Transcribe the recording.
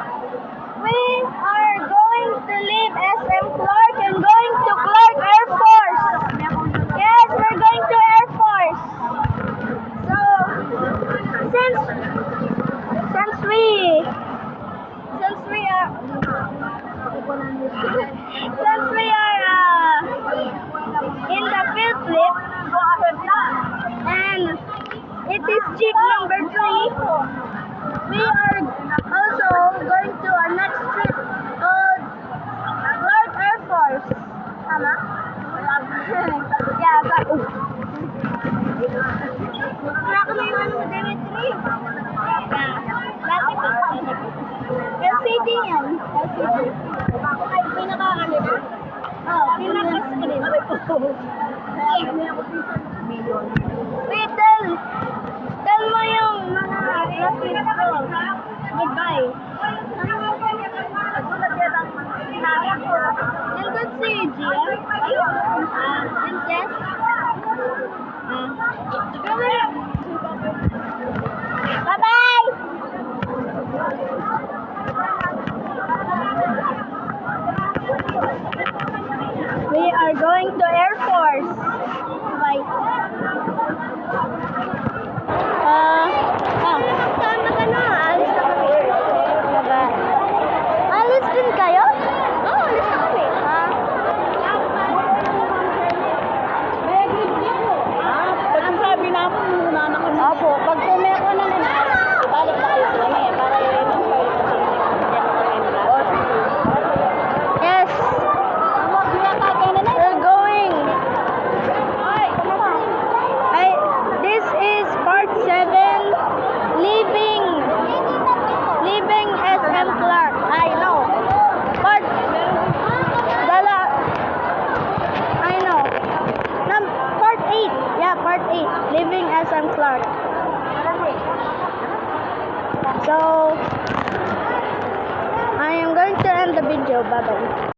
We are going to leave SM Clark and going to Clark Air Force. Yes, we're going to Air Force. So, since we are in the field trip, and it is jeep number 3, we are also going to our next trip called Clark Air Force. Tama? Yeah, but wala kami yung ano, Dimitri. LCD yan. LCD. Ay, pinaka-ano na? Oo, pinaka-screen. Wait, tell mo yung mga classmates ko. Goodbye. Nandun si Gia. Princess. Bye-bye! We are going to Air Force. Bye. Alis din kayo? Oo, alis na kami. Pagkasabi namin, muna na kami. Opo, pag pumeko na nila, Balik na kayo sa kami, para yun ang pwede kasi yes, we're going. This is part 7, leaving SM Clark. I know. Part 8. Yeah, part 8, leaving SM Clark. So, I am going to end the video. Bye-bye.